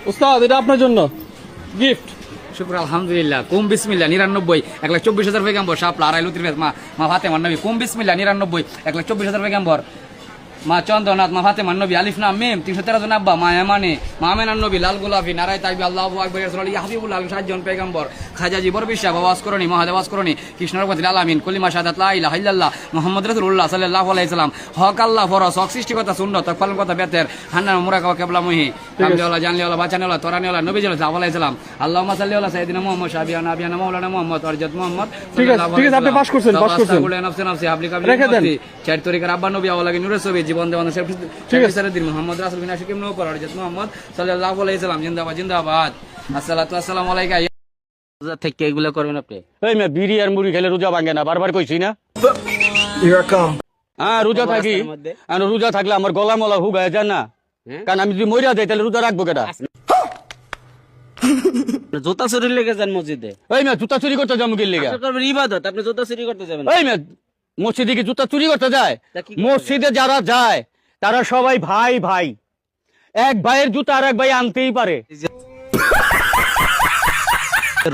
উস্তাদ এটা আপনার জন্য গিফট। শুক্র আলহামদুলিল্লাহ। কুম বিসমিল্লাহ 99 1,24,000 পেগাম্বর শাপলা আড়াই লুতির মা মা ফাতেমার নবী। কুম বিসমিল্লাহ 99 1,24,000 পেগাম্বর মা চন্দ্রনাথ মা ফাতেমার নবী। আলিফ নাম মিম 313 জন আব্বা মা এমানে মা আমেনার নবী। লাল গোলাপি নারায় তাইবি আল্লাহু আকবার রাসূলুল্লাহ ইয়া হাবিবুল্লাহ 60 জন পেগাম্বর। খাজা জীবর বিশ্বাস আওয়াজ করনি মহাদেব আওয়াজ করনি কৃষ্ণর প্রতি আলামিন কলিমা শাহাদাত লা ইলাহা ইল্লাল্লাহ মুহাম্মদ রাসূলুল্লাহ সাল্লাল্লাহু আলাইহি সাল্লাম। হক আল্লাহ ফরজ হক সৃষ্টিকর্তা সুন্নাত হক পালন কথা বেতের হান্নান মুরাকা কেবলা মুহি কামলিওয়ালা জানলিওয়ালা বাঁচানিওয়ালা তরানিওয়ালা নবী সাল্লাল্লাহু আলাইহি সাল্লাম। আল্লাহুম্মা সাল্লি আলা সাইয়্যিদিনা মুহাম্মদ শাবিয়ানা নাবিয়ানা মাওলানা মুহাম্মদ অরজত মুহাম্মদ। ঠিক আছে আপনি পাস করছেন নাফসে নাফসে আপনি কাবলি চার তরিকার আব্বা নবী আওয়ালাগে নূরের ছবি জীবন দেওয়ান ঠিক আছে দিন মুহাম্মদ রাসূল বিনা শিকিম নও পর অরজত মুহাম্মদ সাল্লাল্লাহু আলাইহি সাল্লাম। জিন্দাবাদ জিন্দাবাদ। আসসালাতু আসসালামু আলাইকা। রোজা থেকে এগুলো করবেন আপনি? এই মে বিড়ি আর মুড়ি খেলে রোজা ভাঙে না, বারবার কইছি না। হ্যাঁ রোজা থাকি, আর রোজা থাকলে আমার গলা মলা হুগায় যায় না, কারণ আমি যদি মরিয়া যাই তাহলে রোজা রাখবো কেটা? জুতা চুরি লেগে যান মসজিদে? এই মে জুতা চুরি করতে যাবো কি লেগে? ইবাদত, আপনি জুতা চুরি করতে যাবেন? এই মে মসজিদে কি জুতা চুরি করতে যায়? মসজিদে যারা যায় তারা সবাই ভাই ভাই, এক ভাইয়ের জুতা আর এক ভাই আনতেই পারে।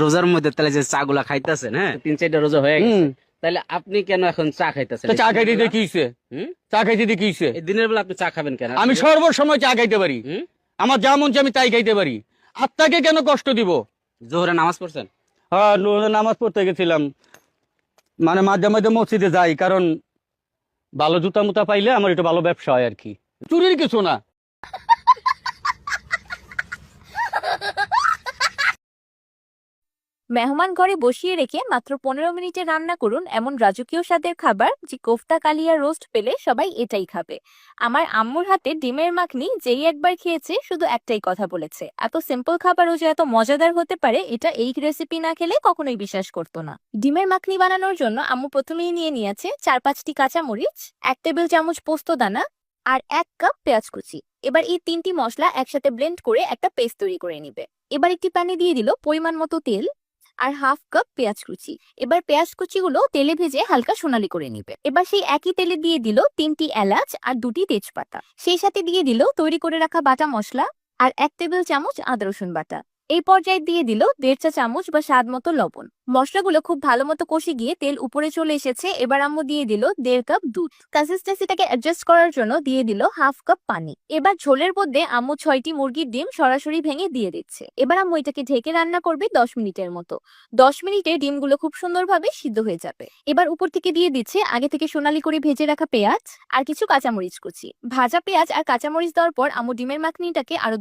রোজার মধ্যে তাহলে যে চা গুলা খাইতেছেন, হ্যাঁ 3-4টা রোজা হয়ে গেছে, তাহলে আপনি কেন এখন চা খাইতেছেন? চা খাইতে দিয়ে কি হইছে? চা খাইতে দিয়ে কি হইছে? দিনের বেলা আপনি চা খাবেন কেন? আমি সর্বসময় চা খাইতে পারি, আমার যা মন চায় আমি তাই খাইতে পারি। আত্মাকে কেন কষ্ট দিব? জোহরে নামাজ পড়ছেন? হ্যাঁ নামাজ পড়তে গেছিলাম, মানে মাঝে মাঝে মসজিদে যাই, কারণ ভালো জুতা মুতা পাইলে আমার একটু ভালো ব্যবসা হয় আর কি। চুরির কিছু না। মেহমান ঘরে বসিয়ে রেখে মাত্র 15 মিনিটে রান্না করুন এমন রাজকীয় স্বাদের খাবার, যে কোফতা কালিয়া রোস্ট পেলে সবাই এটাই খাবে। আমার আম্মুর হাতে ডিমের মাখনি যেই একবার খেয়েছে শুধু একটাই কথা বলেছে, এত সিম্পল খাবারও যে এত মজাদার হতে পারে এটা এই রেসিপি না খেলে কখনোই বিশ্বাস করতো না। ডিমের মাখনি বানানোর জন্য আম্মু প্রথমেই নিয়েছে 4-5টি কাঁচামরিচ, 1 টেবিল চামচ পোস্ত দানা আর 1 কাপ পেঁয়াজ কুচি। এবার এই 3টি মশলা একসাথে ব্লেন্ড করে একটা পেস্ট তৈরি করে নিবে। এবার একটি প্যানে দিয়ে দিল পরিমাণ মতো তেল আর 1/2 কাপ পেঁয়াজ কুচি। এবার পেঁয়াজ কুচিগুলো তেলে ভেজে হালকা সোনালী করে নিবে। এবার সেই একই তেলে দিয়ে দিল 3টি এলাচ আর 2টি তেজপাতা। সেই সাথে দিয়ে দিল তৈরি করে রাখা বাটা মশলা আর 1 টেবিল চামচ আদা রসুন বাটা। এই পর্যায়ে দিয়ে দিল 1.5 চা চামচ বা স্বাদ মতো লবণ। মশলাগুলো খুব ভালো মতো কষে গিয়ে তেল উপরে চলে এসেছে। এবার আম্মু দিয়ে দিল 1.5 কাপ দুধ। কনসিস্টেন্সিটাকে অ্যাডজাস্ট করার জন্য দিয়ে দিল 1/2 কাপ পানি। এবার ঝোলের মধ্যে আম্মু 6টি মুরগির ডিম সরাসরি ভেঙে দিয়ে দিচ্ছে। এবার আম্মু এটাকে ঢেকে রান্না করবে 10 মিনিটের মতো। 10 মিনিটে ডিমগুলো খুব সুন্দরভাবে সিদ্ধ হয়ে যাবে। এবার উপর থেকে দিয়ে দিচ্ছে আগে থেকে সোনালী করে ভেজে রাখা পেঁয়াজ আর কিছু কাঁচামরিচ কুচি। ভাজা পেঁয়াজ আর কাঁচামরিচ দেওয়ার পর আম্মু ডিমের মাখনিটাকে আরো